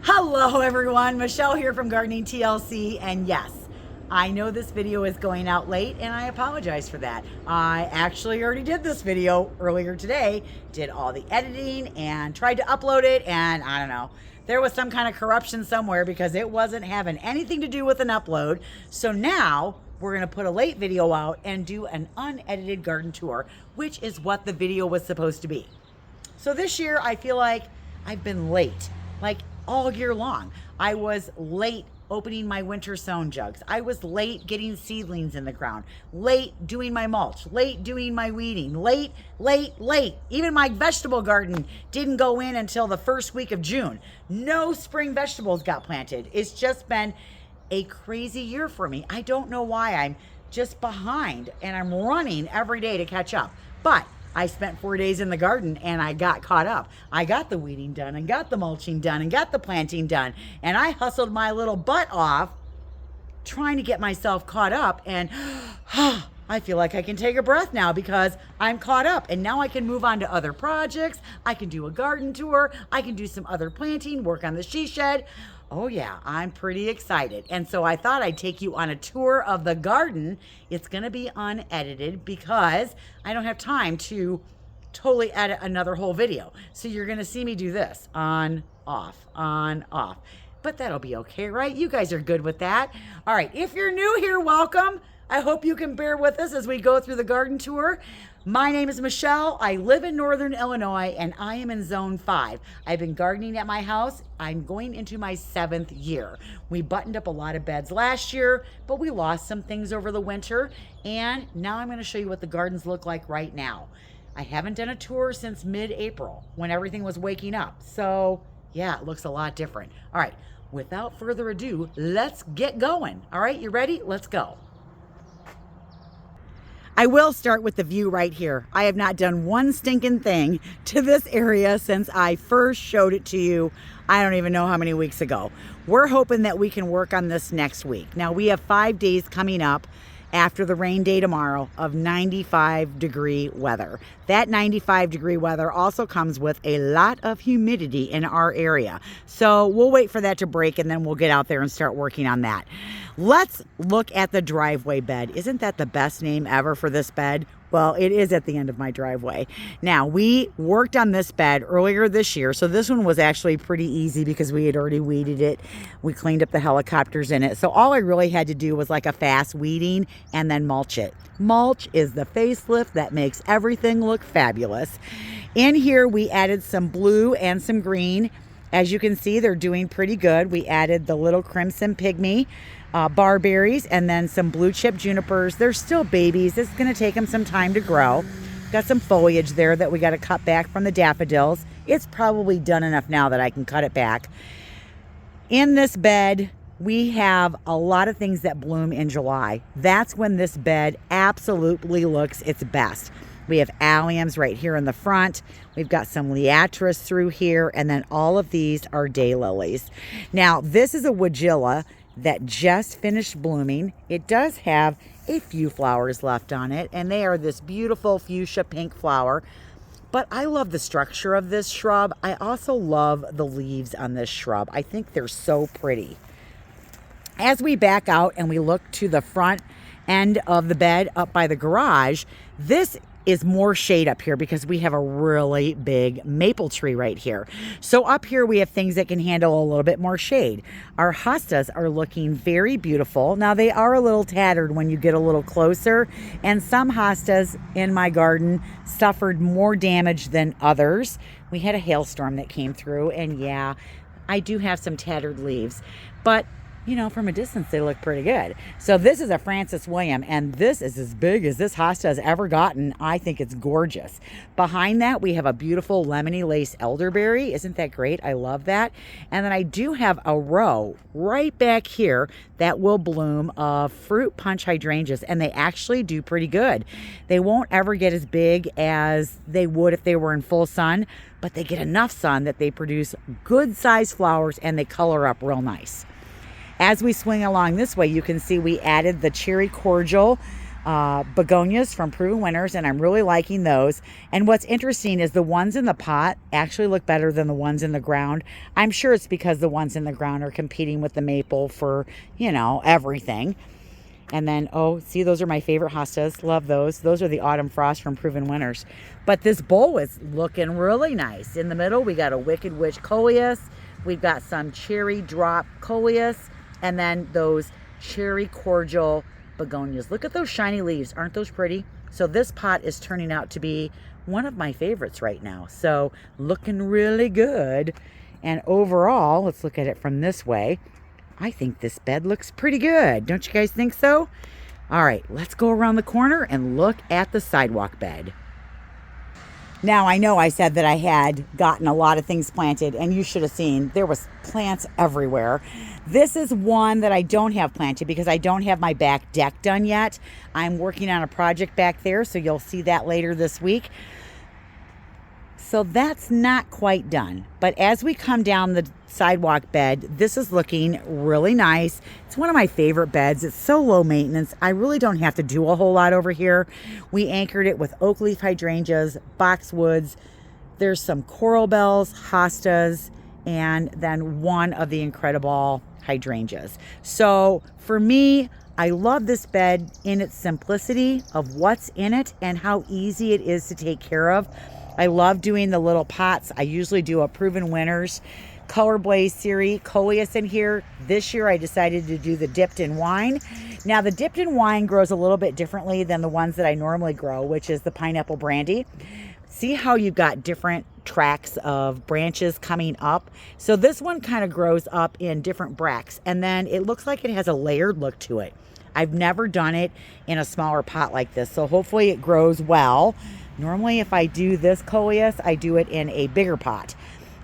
Hello everyone, Michelle here from Gardening TLC, and yes, I know this video is going out late and I apologize for that. I actually already did this video earlier today, did all the editing and tried to upload it, and I don't know, there was some kind of corruption somewhere because it wasn't having anything to do with an upload. So now we're gonna put a late video out and do an unedited garden tour, which is what the video was supposed to be. So this year I feel like I've been late, like all year long. I was late opening my winter sown jugs. I was late getting seedlings in the ground, late doing my mulch, late doing my weeding, late. Even my vegetable garden didn't go in until the first week of June. No spring vegetables got planted. It's just been a crazy year for me. I don't know why. I'm just behind and I'm running every day to catch up. But I spent 4 days in the garden and I got caught up. I got the weeding done and got the mulching done and got the planting done. And I hustled my little butt off trying to get myself caught up. And I feel like I can take a breath now because I'm caught up. And now I can move on to other projects. I can do a garden tour. I can do some other planting, work on the she shed. Oh yeah, I'm pretty excited. And so I thought I'd take you on a tour of the garden. It's gonna be unedited because I don't have time to totally edit another whole video. So you're gonna see me do this, on, off, on, off. But that'll be okay, right? You guys are good with that. All right, if you're new here, welcome. I hope you can bear with us as we go through the garden tour. My name is Michelle. I live in Northern Illinois and I am in Zone 5. I've been gardening at my house. I'm going into my 7th year. We buttoned up a lot of beds last year, but we lost some things over the winter. And now I'm going to show you what the gardens look like right now. I haven't done a tour since mid-April when everything was waking up. So yeah, it looks a lot different. All right, without further ado, let's get going. All right, you ready? Let's go. I will start with the view right here. I have not done one stinking thing to this area since I first showed it to you. I don't even know how many weeks ago. We're hoping that we can work on this next week. Now we have 5 days coming up after the rain day tomorrow of 95-degree weather. That 95-degree weather also comes with a lot of humidity in our area. So we'll wait for that to break and then we'll get out there and start working on that. Let's look at the driveway bed. Isn't that the best name ever for this bed? Well, it is at the end of my driveway. Now, we worked on this bed earlier this year, so this one was actually pretty easy because we had already weeded it. We cleaned up the helicopters in it. So all I really had to do was like a fast weeding and then mulch it. Mulch is the facelift that makes everything look fabulous. In here, we added some blue and some green. As you can see, they're doing pretty good. We added the little crimson pygmy barberries and then some blue chip junipers. They're still babies. It's going to take them some time to grow. Got some foliage there that we got to cut back from the daffodils. It's probably done enough now that I can cut it back. In this bed, we have a lot of things that bloom in July. That's when this bed absolutely looks its best. We have alliums right here in the front. We've got some liatris through here, and then all of these are daylilies. Now, this is a woodgilla that just finished blooming. It does have a few flowers left on it, and they are this beautiful fuchsia pink flower. But I love the structure of this shrub. I also love the leaves on this shrub. I think they're so pretty. As we back out and we look to the front end of the bed up by the garage, this is more shade up here because we have a really big maple tree right here. So up here we have things that can handle a little bit more shade. Our hostas are looking very beautiful. Now they are a little tattered when you get a little closer, and some hostas in my garden suffered more damage than others. We had a hailstorm that came through, and yeah, I do have some tattered leaves, but you know, from a distance, they look pretty good. So this is a Francis William, and this is as big as this hosta has ever gotten. I think it's gorgeous. Behind that, we have a beautiful lemony lace elderberry. Isn't that great? I love that. And then I do have a row right back here that will bloom of fruit punch hydrangeas, and they actually do pretty good. They won't ever get as big as they would if they were in full sun, but they get enough sun that they produce good sized flowers and they color up real nice. As we swing along this way, you can see we added the cherry cordial begonias from Proven Winners, and I'm really liking those. And what's interesting is the ones in the pot actually look better than the ones in the ground. I'm sure it's because the ones in the ground are competing with the maple for, you know, everything. And then, oh, see, those are my favorite hostas. Love those. Those are the Autumn Frost from Proven Winners. But this bowl is looking really nice. In the middle, we got a Wicked Witch coleus. We've got some cherry drop coleus. And then those cherry cordial begonias. Look at those shiny leaves. Aren't those pretty? So this pot is turning out to be one of my favorites right now. So looking really good. And overall, let's look at it from this way. I think this bed looks pretty good. Don't you guys think so? All right, let's go around the corner and look at the sidewalk bed. Now, I know I said that I had gotten a lot of things planted, and you should have seen there was plants everywhere. This is one that I don't have planted because I don't have my back deck done yet. I'm working on a project back there, so you'll see that later this week. So that's not quite done. But as we come down the sidewalk bed, this is looking really nice. It's one of my favorite beds. It's so low maintenance. I really don't have to do a whole lot over here. We anchored it with oak leaf hydrangeas, boxwoods. There's some coral bells, hostas, and then one of the incredible hydrangeas. So for me, I love this bed in its simplicity of what's in it and how easy it is to take care of. I love doing the little pots. I usually do a Proven Winners Color Blaze series coleus in here. This year I decided to do the dipped in wine. Now the dipped in wine grows a little bit differently than the ones that I normally grow, which is the pineapple brandy. See how you've got different tracks of branches coming up? So this one kind of grows up in different bracts, and then it looks like it has a layered look to it. I've never done it in a smaller pot like this, so hopefully it grows well. Normally, if I do this coleus, I do it in a bigger pot.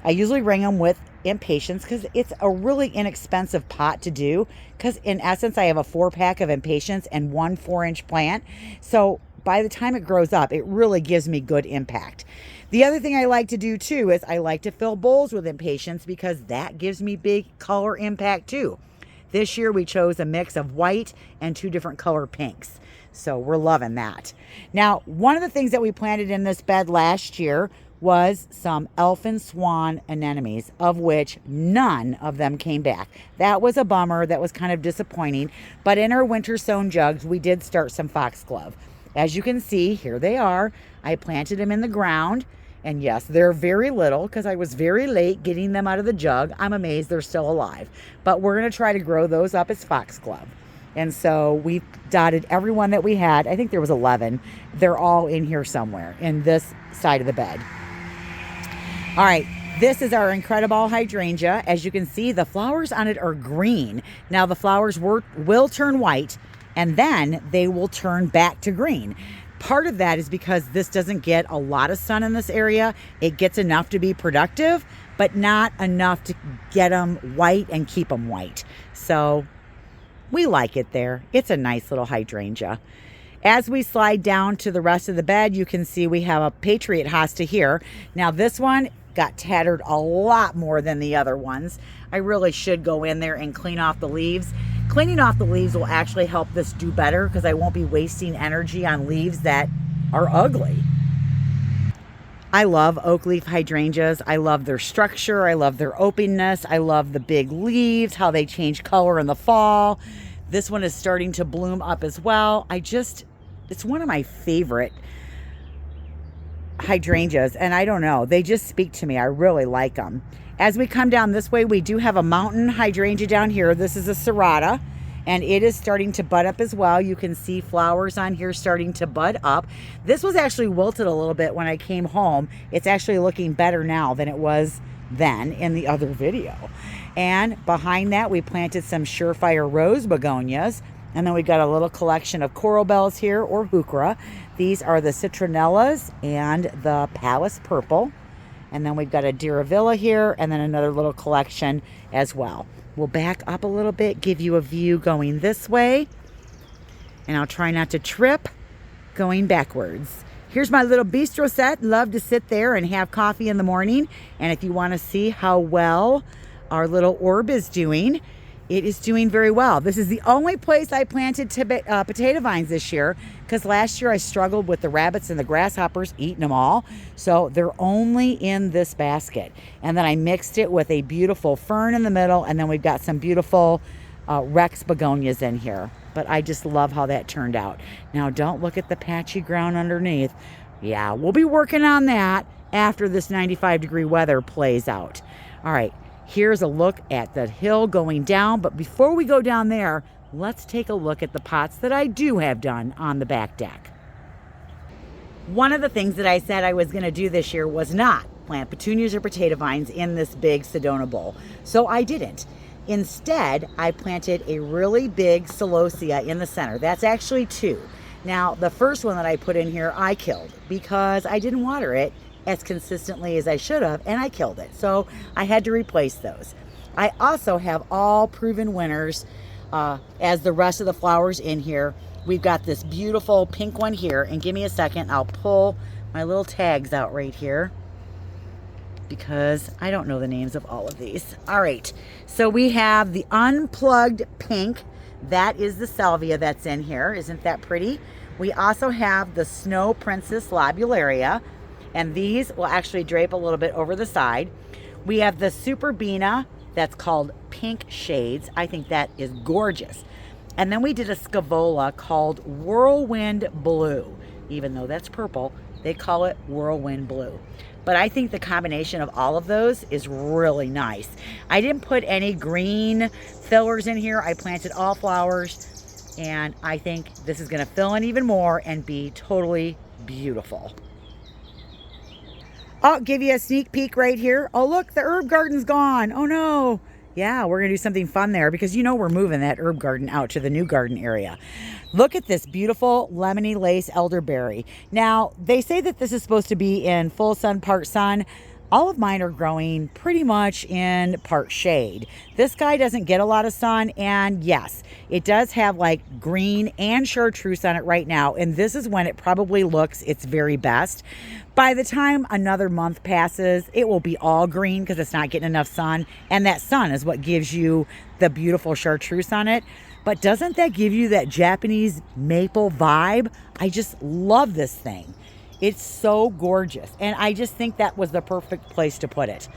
I usually ring them with impatiens because it's a really inexpensive pot to do, because in essence, I have a 4-pack of impatiens and one 4-inch plant. So by the time it grows up, it really gives me good impact. The other thing I like to do too is I like to fill bowls with impatiens because that gives me big color impact too. This year we chose a mix of white and 2 different color pinks. So we're loving that. Now, one of the things that we planted in this bed last year was some elfin swan anemones, of which none of them came back. That was a bummer. That was kind of disappointing. But in our winter sown jugs, we did start some foxglove. As you can see, here they are. I planted them in the ground. And yes, they're very little because I was very late getting them out of the jug. I'm amazed they're still alive. But we're going to try to grow those up as foxglove. And so we dotted every one that we had. I think there was 11. They're all in here somewhere in this side of the bed. All right, this is our incredible hydrangea. As you can see, the flowers on it are green. Now the flowers will turn white, and then they will turn back to green. Part of that is because this doesn't get a lot of sun in this area. It gets enough to be productive, but not enough to get them white and keep them white. So we like it there. It's a nice little hydrangea. As we slide down to the rest of the bed, you can see we have a Patriot hosta here. Now this one got tattered a lot more than the other ones. I really should go in there and clean off the leaves. Cleaning off the leaves will actually help this do better because I won't be wasting energy on leaves that are ugly. I love oak leaf hydrangeas. I love their structure. I love their openness. I love the big leaves, how they change color in the fall. This one is starting to bloom up as well. It's one of my favorite hydrangeas, and I don't know, they just speak to me. I really like them. As we come down this way, we do have a mountain hydrangea down here. This is a serrata, and it is starting to bud up as well. You can see flowers on here starting to bud up. This was actually wilted a little bit when I came home. It's actually looking better now than it was then in the other video. And behind that, we planted some surefire rose begonias. And then we got a little collection of coral bells here, or heuchera. These are the citronellas and the Palace purple. And then we've got a Diravilla here, and then another little collection as well. We'll back up a little bit, give you a view going this way. And I'll try not to trip going backwards. Here's my little bistro set. Love to sit there and have coffee in the morning. And if you want to see how well our little orb is doing, It is doing very well. This is the only place I planted potato vines this year, because last year I struggled with the rabbits and the grasshoppers eating them all. So they're only in this basket. And then I mixed it with a beautiful fern in the middle, and then we've got some beautiful Rex begonias in here. But I just love how that turned out. Now don't look at the patchy ground underneath. Yeah, we'll be working on that after this 95-degree weather plays out. All right. Here's a look at the hill going down, but before we go down there, let's take a look at the pots that I do have done on the back deck. One of the things that I said I was going to do this year was not plant petunias or potato vines in this big Sedona bowl, so I didn't. Instead, I planted a really big celosia in the center. That's actually two. Now, the first one that I put in here, I killed because I didn't water it as consistently as I should have, and I killed it. So I had to replace those. I also have all proven winners as the rest of the flowers in here. We've got this beautiful pink one here, and give me a second, I'll pull my little tags out right here because I don't know the names of all of these. All right, so we have the unplugged pink. That is the salvia that's in here. Isn't that pretty? We also have the Snow Princess lobularia, and these will actually drape a little bit over the side. We have the Superbena that's called Pink Shades. I think that is gorgeous. And then we did a Scaevola called Whirlwind Blue. Even though that's purple, they call it Whirlwind Blue. But I think the combination of all of those is really nice. I didn't put any green fillers in here. I planted all flowers, and I think this is gonna fill in even more and be totally beautiful. I'll give you a sneak peek right here. Oh, look, the herb garden's gone. Oh, no. Yeah, we're going to do something fun there because you know we're moving that herb garden out to the new garden area. Look at this beautiful lemony lace elderberry. Now, they say that this is supposed to be in full sun, part sun. All of mine are growing pretty much in part shade. This guy doesn't get a lot of sun, and yes, it does have like green and chartreuse on it right now, and this is when it probably looks its very best. By the time another month passes, it will be all green because it's not getting enough sun, and that sun is what gives you the beautiful chartreuse on it. But doesn't that give you that Japanese maple vibe? I just love this thing. It's so gorgeous, and I just think that was the perfect place to put it.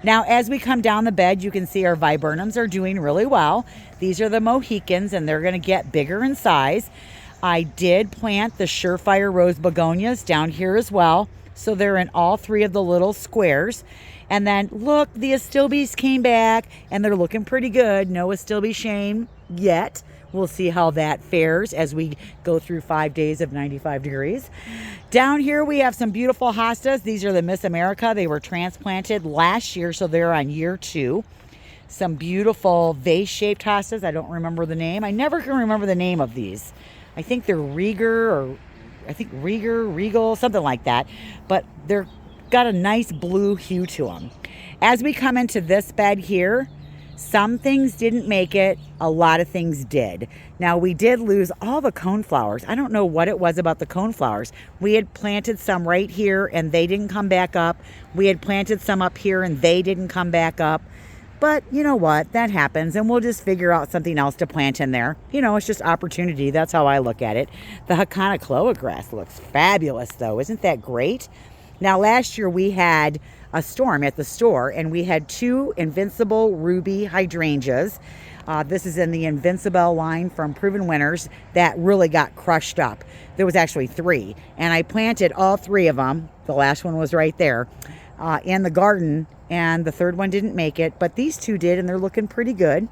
Now, as we come down the bed, you can see our viburnums are doing really well. These are the Mohicans, and they're going to get bigger in size. I did plant the Surefire Rose begonias down here as well, so they're in all three of the little squares. And then, look, the Astilbes came back, and they're looking pretty good. No Astilbe shame yet. We'll see how that fares as we go through 5 days of 95 degrees. Down here we have some beautiful hostas. These are the Miss America. They were transplanted last year, so they're on year 2. Some beautiful vase-shaped hostas. I don't remember the name. I never can remember the name of these. I think they're Regal, something like that. But they're got a nice blue hue to them. As we come into this bed here, some things didn't make it, a lot of things did. Now, we did lose all the coneflowers. I don't know what it was about the coneflowers. We had planted some right here and they didn't come back up. We had planted some up here and they didn't come back up. But you know what? That happens, and we'll just figure out something else to plant in there. You know, it's just opportunity. That's how I look at it. The Hakanakloa grass looks fabulous, though. Isn't that great? Now, last year we had a storm at the store, and we had 2 Invincible Ruby hydrangeas. This is in the Invincible line from Proven Winners that really got crushed up. There was actually 3, and I planted all 3 of them. The last one was right there in the garden, and the third one didn't make it, but these 2 did, and they're looking pretty good.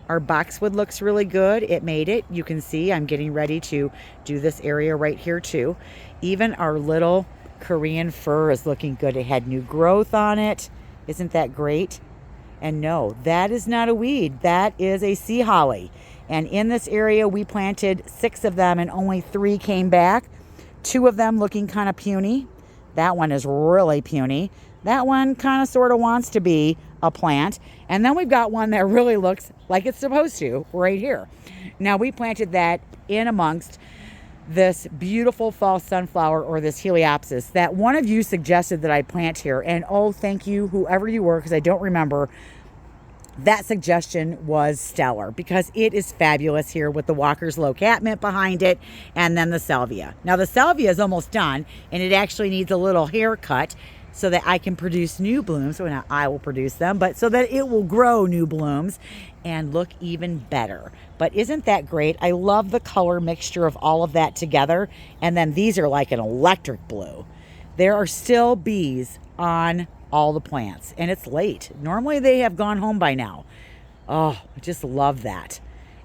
Our boxwood looks really good. It made it. You can see I'm getting ready to do this area right here too. Even our little Korean fir is looking good. It had new growth on it. Isn't that great? And no, that is not a weed. That is a sea holly. And in this area, we planted 6 of them and only 3 came back. 2 of them looking kind of puny. That one is really puny. That one kind of sort of wants to be a plant. And then we've got one that really looks like it's supposed to right here. Now, we planted that in amongst this beautiful fall sunflower, or this Heliopsis, that one of you suggested that I plant here. And oh, thank you, whoever you were, because I don't remember. that suggestion was stellar because it is fabulous here with the Walker's Low Catmint behind it and then the salvia. Now the salvia is almost done and it actually needs a little haircut so that I can produce new blooms. So not I will produce them, but so that it will grow new blooms and look even better. But isn't that great? I love the color mixture of all of that together. And then these are like an electric blue. There are still bees on all the plants and it's late. Normally they have gone home by now. Oh, I just love that.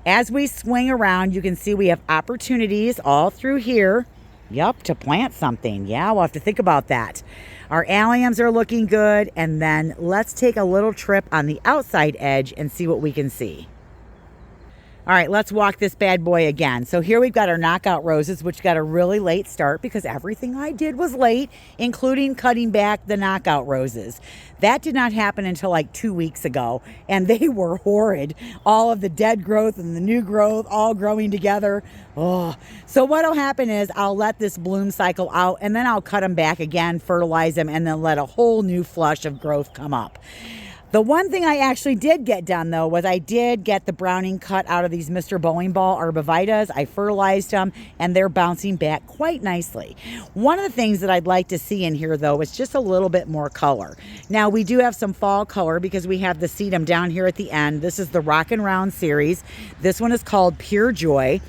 As we swing around, you can see we have opportunities all through here. Yep, to plant something. Yeah, we'll have to think about that. Our alliums are looking good. And then let's take a little trip on the outside edge and see what we can see. All right, let's walk this bad boy again. So here we've got our knockout roses, which got a really late start because everything I did was late, including cutting back the knockout roses. That did not happen until like 2 weeks ago, and they were horrid. All of the dead growth and the new growth all growing together. Oh, so what'll happen is I'll let this bloom cycle out, and then I'll cut them back again, fertilize them, and then let a whole new flush of growth come up. The one thing I actually did get done, though, was I did get the browning cut out of these Mr. Bowling Ball arbovitas. I fertilized them, and they're bouncing back quite nicely. One of the things that I'd like to see in here, though, is just a little bit more color. Now, we do have some fall color because we have the sedum down here at the end. This is the Rock and Round series. This one is called Pure Joy.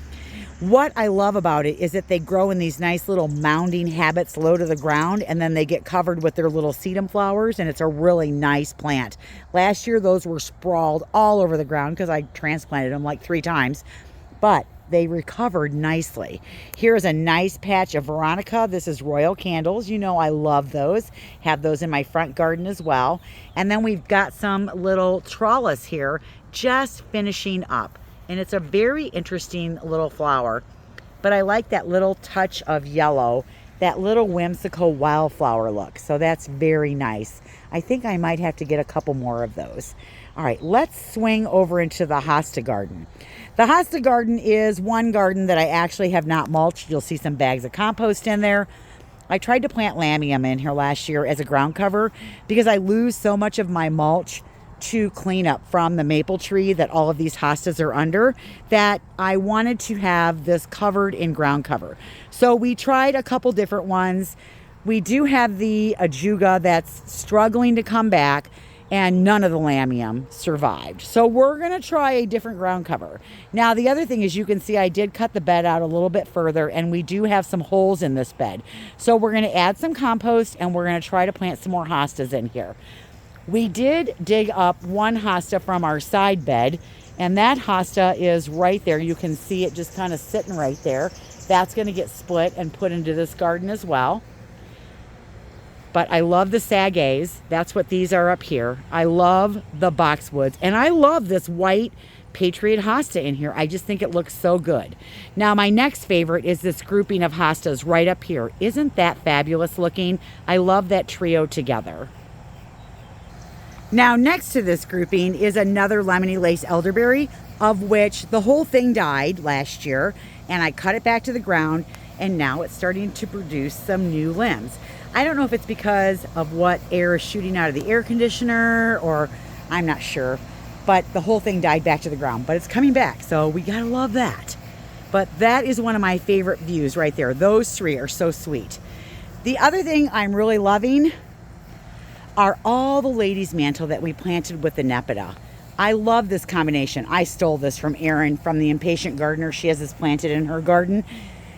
What I love about it is that they grow in these nice little mounding habits low to the ground, and then they get covered with their little sedum flowers, and it's a really nice plant. Last year, those were sprawled all over the ground because I transplanted them like 3 times, but they recovered nicely. Here's a nice patch of Veronica. This is Royal Candles. You know I love those. Have those in my front garden as well. And then we've got some little trellis here just finishing up. And it's a very interesting little flower, but I like that little touch of yellow, that little whimsical wildflower look. So that's very nice. I think I might have to get a couple more of those. All right, let's swing over into the Hosta garden. The Hosta garden is one garden that I actually have not mulched. You'll see some bags of compost in there. I tried to plant lamium in here last year as a ground cover because I lose so much of my mulch to clean up from the maple tree that all of these hostas are under, that I wanted to have this covered in ground cover. So we tried a couple different ones. We do have the ajuga that's struggling to come back, and none of the lamium survived. So we're gonna try a different ground cover. Now the other thing is, you can see I did cut the bed out a little bit further, and we do have some holes in this bed. So we're gonna add some compost, and we're gonna try to plant some more hostas in here. We did dig up one hosta from our side bed, and that hosta is right there. You can see it just kind of sitting right there. That's going to get split and put into this garden as well. But I love the sagays. That's what these are up here. I love the boxwoods, and I love this white Patriot hosta in here. I just think it looks so good. Now my next favorite is this grouping of hostas right up here. Isn't that fabulous looking? I love that trio together. Now, next to this grouping is another lemony lace elderberry, of which the whole thing died last year, and I cut it back to the ground, and now it's starting to produce some new limbs. I don't know if it's because of what air is shooting out of the air conditioner, or I'm not sure, but the whole thing died back to the ground, but it's coming back, so we gotta love that. But that is one of my favorite views right there. Those 3 are so sweet. The other thing I'm really loving are all the ladies' mantle that we planted with the Nepeta. I love this combination. I stole this from Erin from the Impatient Gardener. She has this planted in her garden.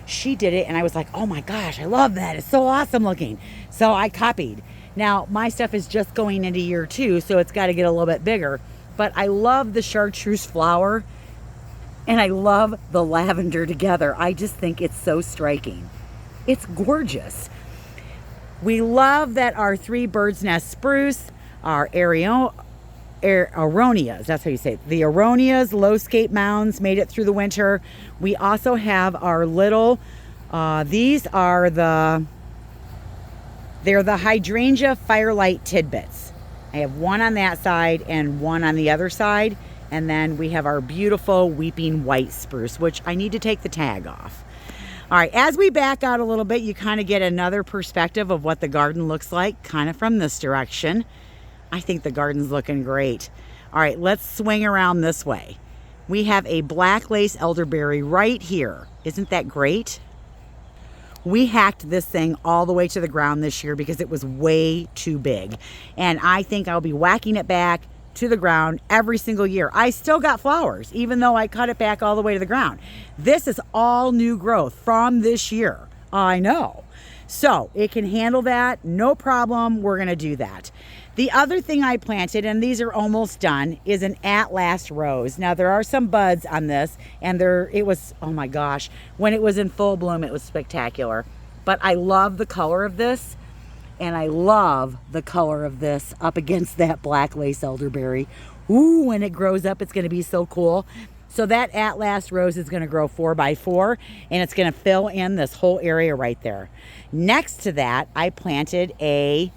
She did it, and I was like, oh my gosh, I love that. It's so awesome looking. So I copied. Now, my stuff is just going into year 2, so it's got to get a little bit bigger. But I love the chartreuse flower, and I love the lavender together. I just think it's so striking. It's gorgeous. We love that our 3 bird's nest spruce, our aronias, that's how you say it. The aronias, low scape mounds made it through the winter. We also have our little, these are they're the hydrangea firelight tidbits. I have one on that side and one on the other side. And then we have our beautiful weeping white spruce, which I need to take the tag off. All right, as we back out a little bit, you kind of get another perspective of what the garden looks like, kind of from this direction. I think the garden's looking great. All right, let's swing around this way. We have a black lace elderberry right here. Isn't that great? We hacked this thing all the way to the ground this year because it was way too big. And I think I'll be whacking it back to the ground every single year. I still got flowers, even though I cut it back all the way to the ground. This is all new growth from this year. I know. So it can handle that, no problem. We're gonna do that. The other thing I planted, and these are almost done, is an At Last rose. Now there are some buds on this, and it was, oh my gosh, when it was in full bloom, it was spectacular. But I love the color of this, and I love the color of this up against that black lace elderberry. Ooh, when it grows up, it's gonna be so cool. So that At Last rose is gonna grow 4 by 4, and it's gonna fill in this whole area right there. Next to that, I planted a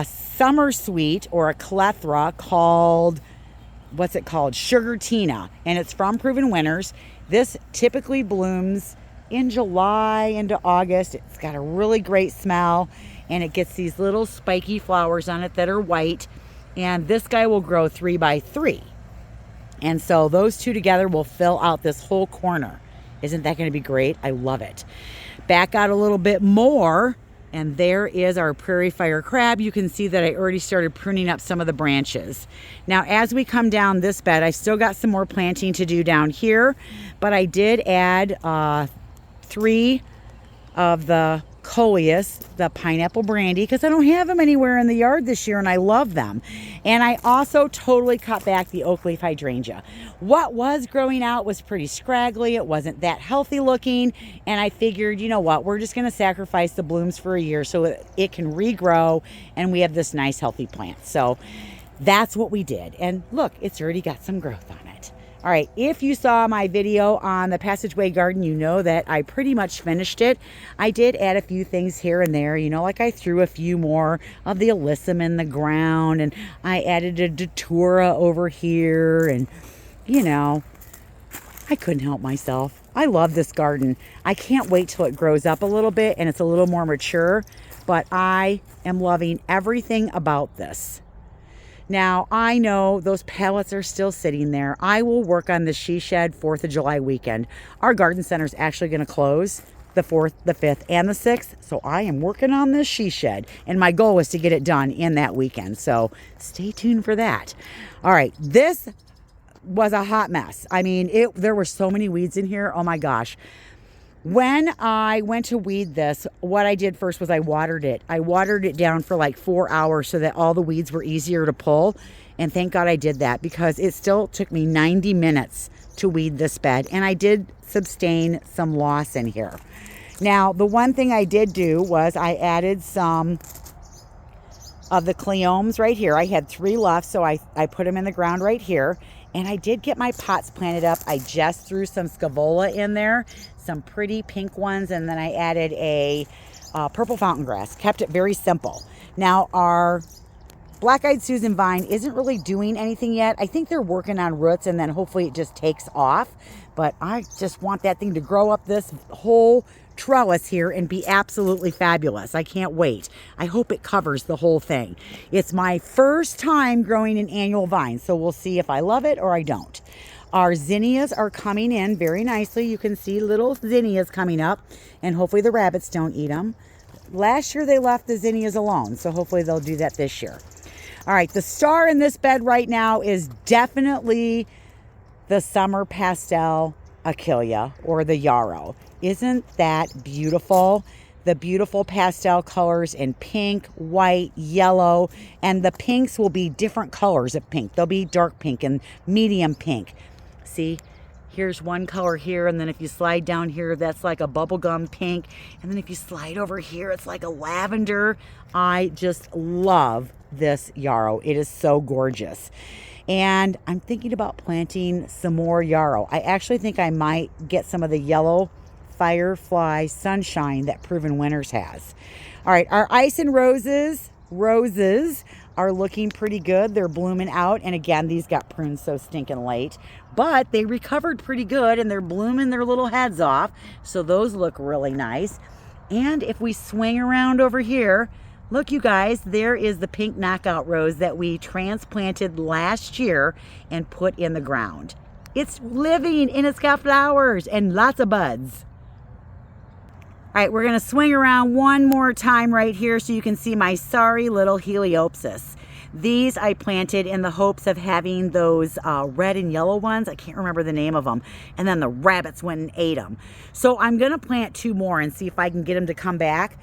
summer sweet, or a clethra, called, what's it called? Sugar Tina, and it's from Proven Winners. This typically blooms in July into August. It's got a really great smell, and it gets these little spiky flowers on it that are white, and this guy will grow 3 by 3. And so those two together will fill out this whole corner. Isn't that going to be great? I love it. Back out a little bit more, and there is our prairie fire crab. You can see that I already started pruning up some of the branches. Now, as we come down this bed, I still got some more planting to do down here, but I did add 3 of the coleus, the pineapple brandy, because I don't have them anywhere in the yard this year, and I love them. And I also totally cut back the oak leaf hydrangea. What was growing out was pretty scraggly. It wasn't that healthy looking, and I figured, you know what, we're just going to sacrifice the blooms for a year so it can regrow, and we have this nice healthy plant. So that's what we did, and look, it's already got some growth on it. All right, if you saw my video on the Passageway garden, you know that I pretty much finished it. I did add a few things here and there, you know, like I threw a few more of the alyssum in the ground, and I added a datura over here, and, you know, I couldn't help myself. I love this garden. I can't wait till it grows up a little bit and it's a little more mature, but I am loving everything about this. Now, I know those pallets are still sitting there. I will work on the she shed 4th of July weekend. Our garden center is actually going to close the 4th, the 5th, and the 6th. So I am working on this she shed. And my goal is to get it done in that weekend. So stay tuned for that. All right. This was a hot mess. I mean, there were so many weeds in here. Oh my gosh. When I went to weed this, what I did first was I watered it. I watered it down for like 4 hours so that all the weeds were easier to pull. And thank God I did that, because it still took me 90 minutes to weed this bed. And I did sustain some loss in here. Now, the one thing I did do was I added some of the cleomes right here. I had 3 left, so I put them in the ground right here. And I did get my pots planted up. I just threw some scavola in there, some pretty pink ones, and then I added a purple fountain grass. Kept it very simple. Now, our black-eyed Susan vine isn't really doing anything yet. I think they're working on roots, and then hopefully it just takes off. But I just want that thing to grow up this whole trellis here and be absolutely fabulous. I can't wait. I hope it covers the whole thing. It's my first time growing an annual vine, so we'll see if I love it or I don't. Our zinnias are coming in very nicely. You can see little zinnias coming up, and hopefully the rabbits don't eat them. Last year they left the zinnias alone, so hopefully they'll do that this year. All right, the star in this bed right now is definitely the summer pastel achillea, or the yarrow. Isn't that beautiful? The beautiful pastel colors in pink, white, yellow, and the pinks will be different colors of pink. They'll be dark pink and medium pink. See, here's one color here, and then if you slide down here, that's like a bubblegum pink, and then if you slide over here, it's like a lavender. I just love this yarrow. It is so gorgeous. And I'm thinking about planting some more yarrow. I actually think I might get some of the yellow firefly sunshine that Proven Winners has. All right, our ice and roses are looking pretty good. They're blooming out, and again, these got pruned so stinking late, but they recovered pretty good, and they're blooming their little heads off, so those look really nice. And if we swing around over here, Look, you guys, there is the pink knockout rose that we transplanted last year and put in the ground. It's living and it's got flowers and lots of buds. All right, we're gonna swing around one more time right here so you can see my sorry little Heliopsis. These I planted in the hopes of having those red and yellow ones. I can't remember the name of them. And then the rabbits went and ate them. So I'm gonna plant 2 more and see if I can get them to come back.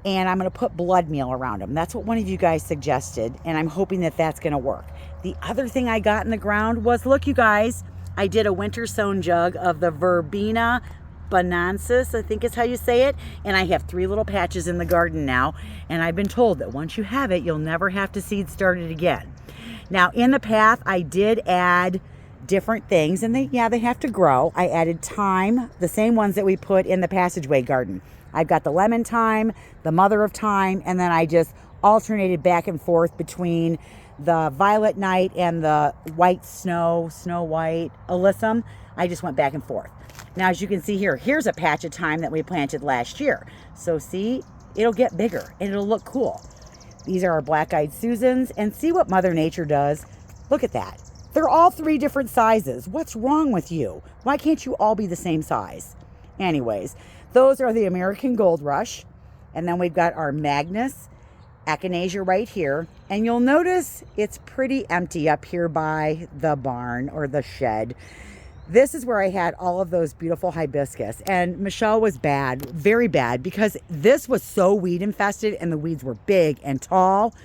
And I'm gonna put blood meal around them. That's what one of you guys suggested, and I'm hoping that that's gonna work. The other thing I got in the ground was, look, you guys, I did a winter sown jug of the Verbena bonensis, I think is how you say it, and I have 3 little patches in the garden now, and I've been told that once you have it, you'll never have to seed start it again. Now, in the path, I did add different things, and they have to grow. I added thyme, the same ones that we put in the Passageway garden. I've got the lemon thyme, the mother of thyme, and then I just alternated back and forth between the violet night and the white snow white alyssum. I just went back and forth. Now, as you can see here, here's a patch of thyme that we planted last year. So see, it'll get bigger and it'll look cool. These are our black-eyed Susans, and see what Mother Nature does. Look at that. They're all 3 different sizes. What's wrong with you? Why can't you all be the same size? Anyways, those are the American Gold Rush. And then we've got our Magnus Echinacea right here. And you'll notice it's pretty empty up here by the barn or the shed. This is where I had all of those beautiful hibiscus. And Michelle was bad, very bad, because this was so weed infested and the weeds were big and tall.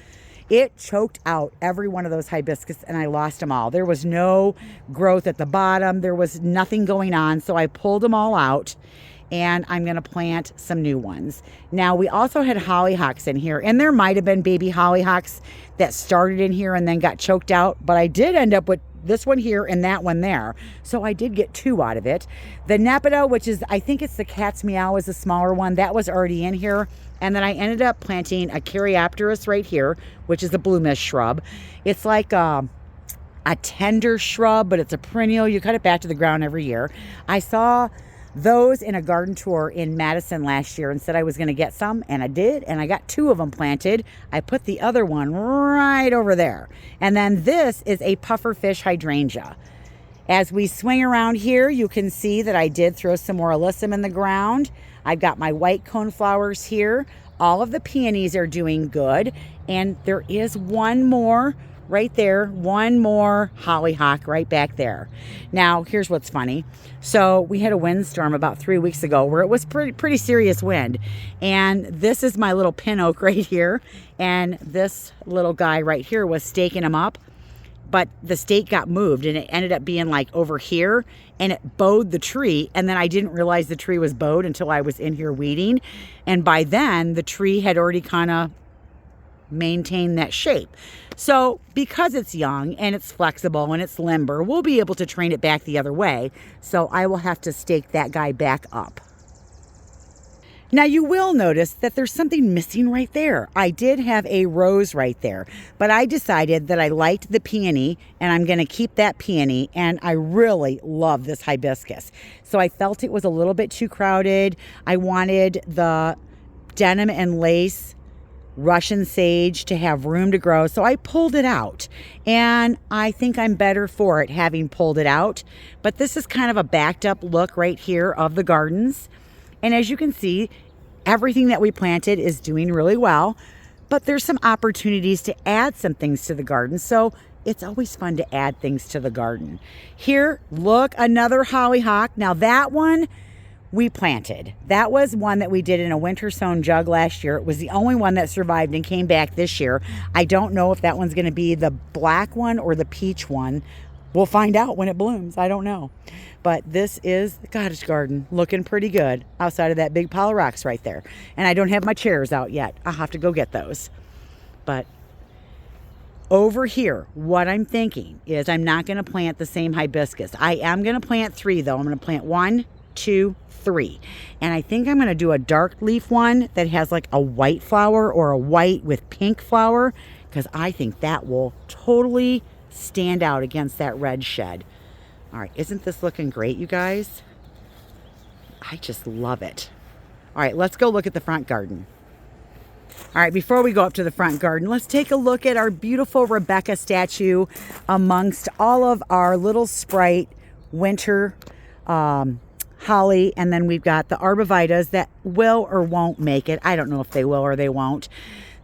It choked out every one of those hibiscus and I lost them all. There was no growth at the bottom. There was nothing going on. So I pulled them all out and I'm going to plant some new ones. Now, we also had hollyhocks in here, and there might have been baby hollyhocks that started in here and then got choked out, but I did end up with this one here and that one there. So I did get 2 out of it. The Nepeta, which is, I think it's the Cat's Meow, is the smaller one. That was already in here. And then I ended up planting a Caryopteris right here, which is a blue mist shrub. It's like a tender shrub, but it's a perennial. You cut it back to the ground every year. I saw those in a garden tour in Madison last year and said I was going to get some, and I did, and I got 2 of them planted. I put the other one right over there. And then this is a pufferfish hydrangea. As we swing around here, you can see that I did throw some more alyssum in the ground. I've got my white coneflowers here. All of the peonies are doing good, and there is one more right there, one more hollyhock right back there. Now, here's what's funny. So we had a windstorm about 3 weeks ago where it was pretty serious wind. And this is my little pin oak right here. And this little guy right here was staking him up. But the stake got moved and it ended up being like over here, and it bowed the tree. And then I didn't realize the tree was bowed until I was in here weeding. And by then the tree had already kind of maintain that shape. So because it's young and it's flexible and it's limber, we'll be able to train it back the other way. So I will have to stake that guy back up. Now you will notice that there's something missing right there. I did have a rose right there, but I decided that I liked the peony and I'm going to keep that peony, and I really love this hibiscus. So I felt it was a little bit too crowded. I wanted the denim and lace Russian sage to have room to grow, so I pulled it out, and I think I'm better for it having pulled it out. But this is kind of a backed up look right here of the gardens, and as you can see, everything that we planted is doing really well, but there's some opportunities to add some things to the garden, so it's always fun to add things to the garden. Here, look, another hollyhock. Now that one we planted. That was one that we did in a winter sown jug last year. It was the only one that survived and came back this year. I don't know if that one's going to be the black one or the peach one. We'll find out when it blooms. I don't know. But this is the cottage garden, looking pretty good outside of that big pile of rocks right there. And I don't have my chairs out yet. I'll have to go get those. But over here, what I'm thinking is I'm not going to plant the same hibiscus. I am going to plant 3 though. I'm going to plant 1, 2, 3. And I think I'm going to do a dark leaf one that has like a white flower or a white with pink flower, because I think that will totally stand out against that red shed. All right, isn't this looking great, you guys? I just love it. All right, let's go look at the front garden. All right, before we go up to the front garden, let's take a look at our beautiful Rebecca statue amongst all of our little Sprite winter holly. And then we've got the arborvitaes that will or won't make it. I don't know if they will or they won't.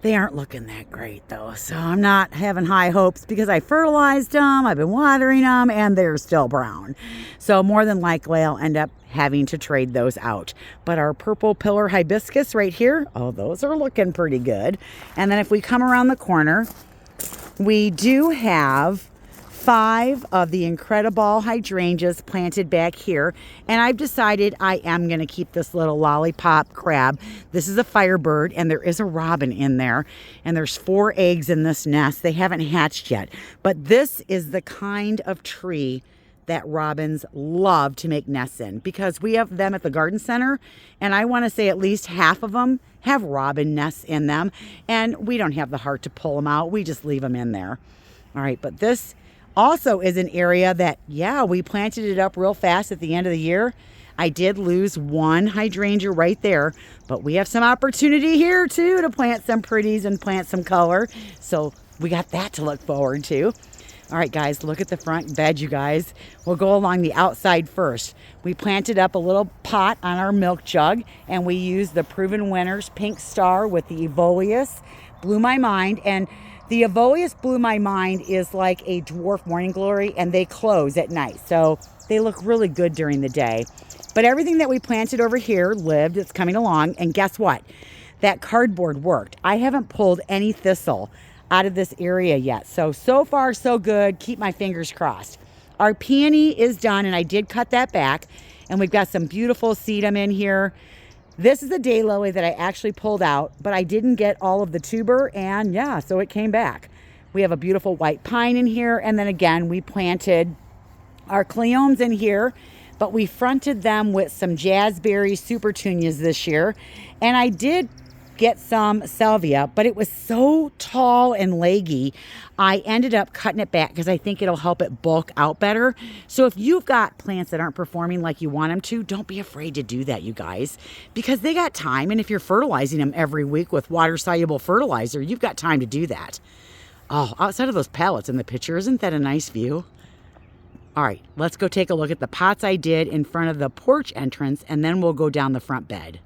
They aren't looking that great though, so I'm not having high hopes because I fertilized them, I've been watering them, and they're still brown. So more than likely I'll end up having to trade those out. But our purple pillar hibiscus right here, oh, those are looking pretty good. And then if we come around the corner, we do have 5 of the incredible hydrangeas planted back here, and I've decided I am going to keep this little lollipop crab. This is a firebird, and there is a robin in there, and there's 4 eggs in this nest. They haven't hatched yet, but this is the kind of tree that robins love to make nests in, because we have them at the garden center, and I want to say at least half of them have robin nests in them, and we don't have the heart to pull them out. We just leave them in there. All right, but this also is an area that, yeah, we planted it up real fast at the end of the year. I did lose 1 hydrangea right there, but we have some opportunity here too to plant some pretties and plant some color. So we got that to look forward to. All right, guys, look at the front bed, you guys. We'll go along the outside first. We planted up a little pot on our milk jug, and we used the Proven Winners Pink Star with the Evoleus. Blew my mind. And the Evoleus blew my mind is like a dwarf morning glory, and they close at night. So they look really good during the day. But everything that we planted over here lived. It's coming along. And guess what? That cardboard worked. I haven't pulled any thistle out of this area yet. So far, so good. Keep my fingers crossed. Our peony is done, and I did cut that back. And we've got some beautiful sedum in here. This is a daylily that I actually pulled out, but I didn't get all of the tuber, and yeah, so it came back. We have a beautiful white pine in here, and then again, we planted our cleomes in here, but we fronted them with some jazzberry supertunias this year, and I did get some salvia, but it was so tall and leggy, I ended up cutting it back because I think it'll help it bulk out better. So if you've got plants that aren't performing like you want them to, don't be afraid to do that, you guys, because they got time. And if you're fertilizing them every week with water-soluble fertilizer, you've got time to do that. Oh, outside of those pallets in the picture, isn't that a nice view? All right, let's go take a look at the pots I did in front of the porch entrance, and then we'll go down the front bed.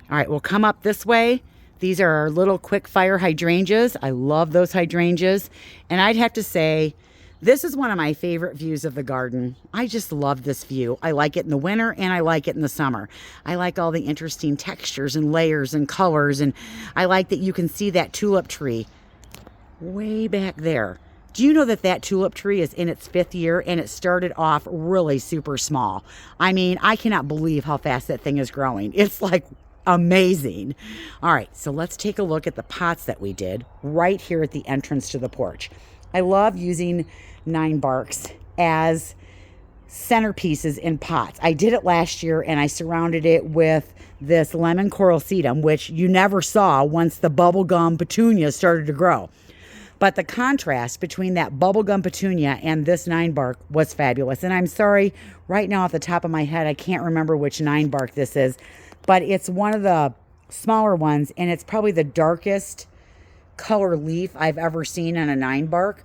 All right, we'll come up this way. These are our little quick fire hydrangeas. I love those hydrangeas. And I'd have to say, this is one of my favorite views of the garden. I just love this view. I like it in the winter, and I like it in the summer. I like all the interesting textures and layers and colors. And I like that you can see that tulip tree way back there. Do you know that that tulip tree is in its 5th year, and it started off really super small? I mean, I cannot believe how fast that thing is growing. It's like amazing. All right, so let's take a look at the pots that we did right here at the entrance to the porch. I love using 9 barks as centerpieces in pots. I did it last year, and I surrounded it with this lemon coral sedum, which you never saw once the bubblegum petunia started to grow. But the contrast between that bubblegum petunia and this 9 bark was fabulous. And I'm sorry, right now off the top of my head, I can't remember which 9 bark this is, but it's one of the smaller ones, and it's probably the darkest color leaf I've ever seen on a 9 bark.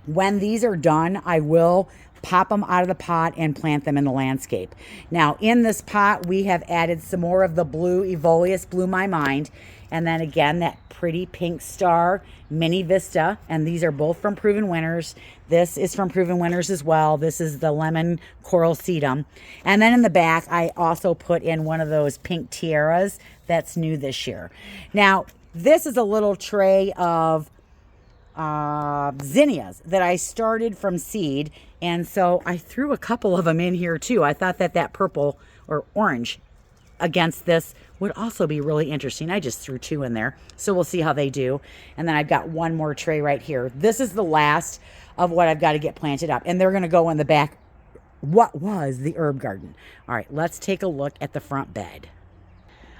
When these are done, I will pop them out of the pot and plant them in the landscape. Now, in this pot, we have added some more of the blue Evoleus, blew my mind. And then again, that pretty pink star, Mini Vista. And these are both from Proven Winners. This is from Proven Winners as well. This is the lemon coral sedum. And then in the back, I also put in one of those pink tiaras that's new this year. Now, this is a little tray of zinnias that I started from seed. And so I threw a couple of them in here too. I thought that that purple or orange against this would also be really interesting. I just threw 2 in there. So we'll see how they do. And then I've got one more tray right here. This is the last of what I've got to get planted up. And they're going to go in the back, what was the herb garden. All right, let's take a look at the front bed.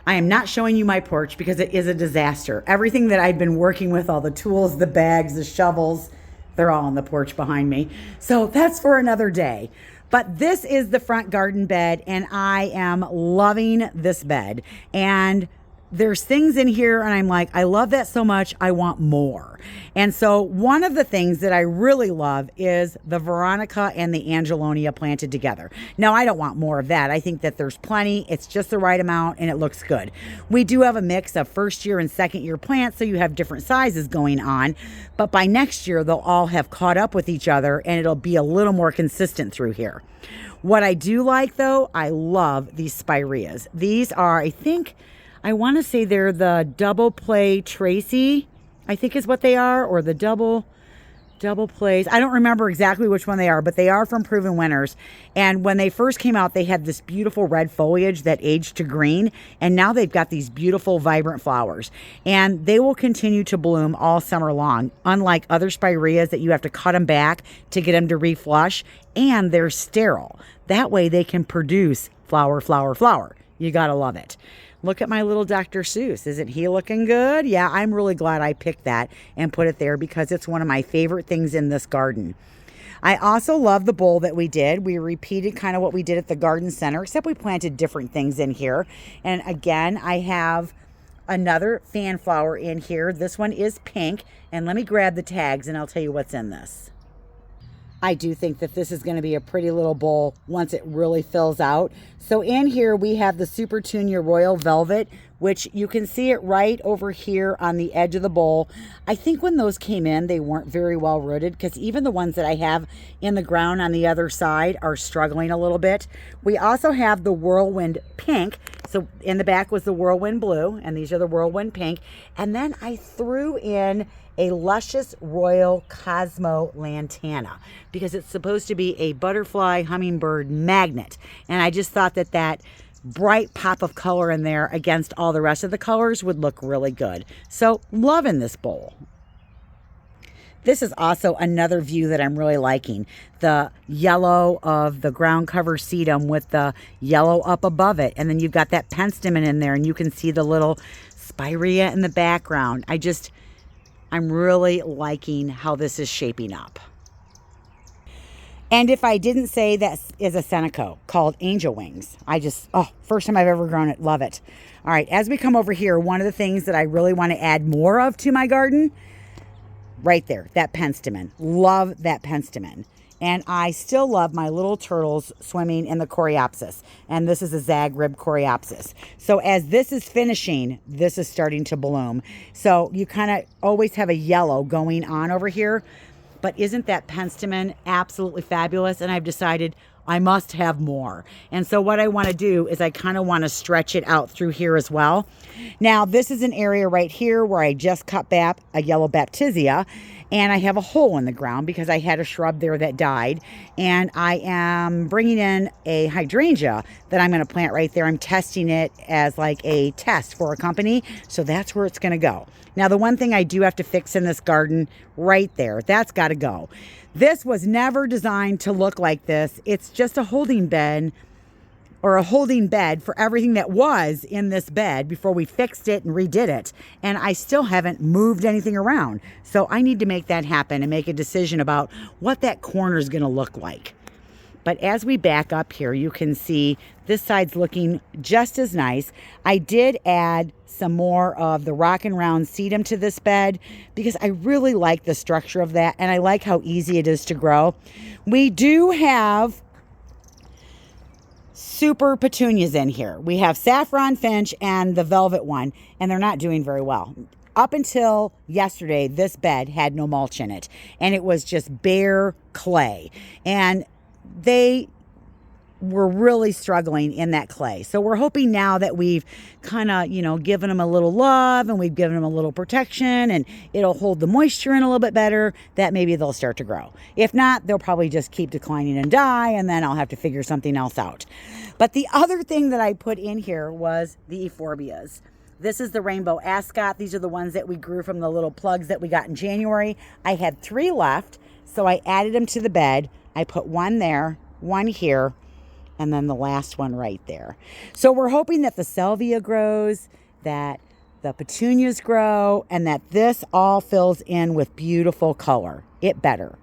I am not showing you my porch because it is a disaster. Everything that I've been working with, all the tools, the bags, the shovels, they're all on the porch behind me. So that's for another day. But this is the front garden bed, and I am loving this bed. And there's things in here and I'm like, I love that so much, I want more. And so one of the things that I really love is the Veronica and the Angelonia planted together. Now, I don't want more of that. I think that there's plenty. It's just the right amount and it looks good. We do have a mix of first year and second year plants, so you have different sizes going on. But by next year, they'll all have caught up with each other and it'll be a little more consistent through here. What I do like, though, I love these spireas. These are, I want to say they're the double play Tracy, I think is what they are, or the double plays. I don't remember exactly which one they are, but they are from Proven Winners. And when they first came out, they had this beautiful red foliage that aged to green. And now they've got these beautiful, vibrant flowers. And they will continue to bloom all summer long, unlike other spireas that you have to cut them back to get them to reflush. And they're sterile. That way they can produce flower, flower, flower. You gotta love it. Look at my little Dr. Seuss. Isn't he looking good? Yeah, I'm really glad I picked that and put it there because it's one of my favorite things in this garden. I also love the bowl that we did. We repeated kind of what we did at the garden center, except we planted different things in here. And again, I have another fan flower in here. This one is pink. And let me grab the tags and I'll tell you what's in this. I do think that this is going to be a pretty little bowl once it really fills out. So in here we have the Super Tunia Royal Velvet, which you can see it right over here on the edge of the bowl. I think when those came in, they weren't very well rooted because even the ones that I have in the ground on the other side are struggling a little bit. We also have the Whirlwind Pink. So in the back was the Whirlwind Blue, and these are the Whirlwind Pink. And then I threw in a Luscious Royal Cosmo Lantana because it's supposed to be a butterfly hummingbird magnet. And I just thought that that bright pop of color in there against all the rest of the colors would look really good. So loving this bowl. This is also another view that I'm really liking. The yellow of the ground cover sedum with the yellow up above it. And then you've got that penstemon in there and you can see the little spirea in the background. I'm really liking how this is shaping up. And if I didn't say, that is a Seneca called Angel Wings. First time I've ever grown it. Love it. All right, as we come over here, one of the things that I really want to add more of to my garden, right there, that penstemon. Love that penstemon. And I still love my little turtles swimming in the coreopsis. And this is a zag rib coreopsis. So as this is finishing, this is starting to bloom. So you kind of always have a yellow going on over here. But isn't that penstemon absolutely fabulous? And I've decided I must have more. And so what I want to do is I kind of want to stretch it out through here as well. Now, this is an area right here where I just cut back a yellow baptisia. And I have a hole in the ground because I had a shrub there that died. And I am bringing in a hydrangea that I'm going to plant right there. I'm testing it as like a test for a company. So that's where it's going to go. Now, the one thing I do have to fix in this garden right there, that's got to go. This was never designed to look like this. It's just a holding bed or a holding bed for everything that was in this bed before we fixed it and redid it. And I still haven't moved anything around. So I need to make that happen and make a decision about what that corner is going to look like. But as we back up here, you can see this side's looking just as nice. I did add some more of the Rock and Round sedum to this bed because I really like the structure of that and I like how easy it is to grow. We do have super petunias in here. We have Saffron Finch and the Velvet one, and they're not doing very well. Up until yesterday, this bed had no mulch in it, and it was just bare clay. And they were really struggling in that clay. So we're hoping now that we've kind of, given them a little love and we've given them a little protection and it'll hold the moisture in a little bit better, that maybe they'll start to grow. If not, they'll probably just keep declining and die, and then I'll have to figure something else out. But the other thing that I put in here was the euphorbias. This is the Rainbow Ascot. These are the ones that we grew from the little plugs that we got in January. I had 3 left, so I added them to the bed. I put one there, one here, and then the last one right there. So we're hoping that the salvia grows, that the petunias grow, and that this all fills in with beautiful color. It better.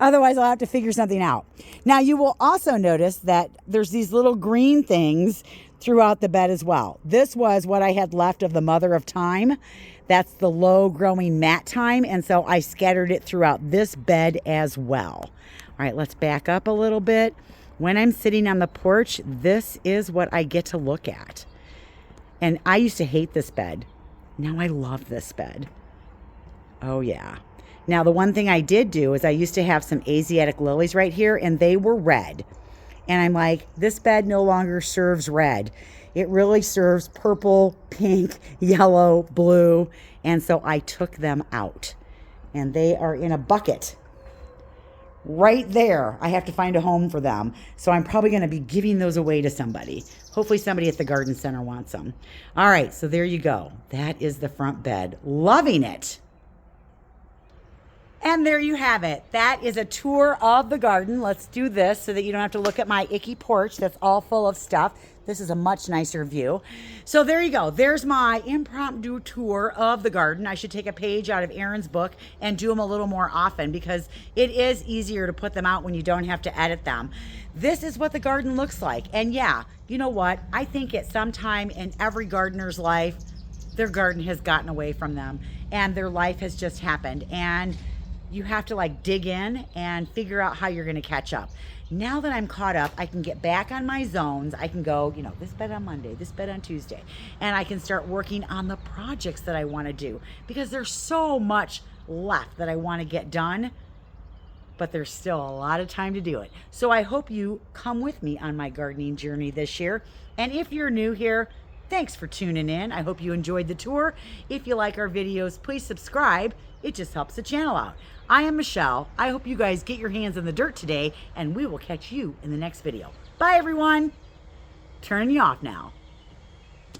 Otherwise, I'll have to figure something out. Now, you will also notice that there's these little green things throughout the bed as well. This was what I had left of the mother of thyme. That's the low growing mat thyme. And so I scattered it throughout this bed as well. All right, let's back up a little bit. When I'm sitting on the porch, this is what I get to look at. And I used to hate this bed. Now I love this bed. Oh yeah. Now the one thing I did do is I used to have some Asiatic lilies right here, and they were red. And I'm like, this bed no longer serves red. It really serves purple, pink, yellow, blue. And so I took them out. And they are in a bucket right there. I have to find a home for them. So I'm probably going to be giving those away to somebody. Hopefully somebody at the garden center wants them. All right, so there you go. That is the front bed. Loving it. And there you have it. That is a tour of the garden. Let's do this so that you don't have to look at my icky porch that's all full of stuff. This is a much nicer view. So there you go. There's my impromptu tour of the garden. I should take a page out of Erin's book and do them a little more often because it is easier to put them out when you don't have to edit them. This is what the garden looks like. And yeah, you know what? I think at some time in every gardener's life, their garden has gotten away from them and their life has just happened. And you have to like dig in and figure out how you're going to catch up. Now that I'm caught up, I can get back on my zones. I can go, you know, this bed on Monday, this bed on Tuesday, and I can start working on the projects that I want to do because there's so much left that I want to get done, but there's still a lot of time to do it. So I hope you come with me on my gardening journey this year. And if you're new here, thanks for tuning in. I hope you enjoyed the tour. If you like our videos, please subscribe. It just helps the channel out. I am Michelle. I hope you guys get your hands in the dirt today, and we will catch you in the next video. Bye, everyone. Turning you off now.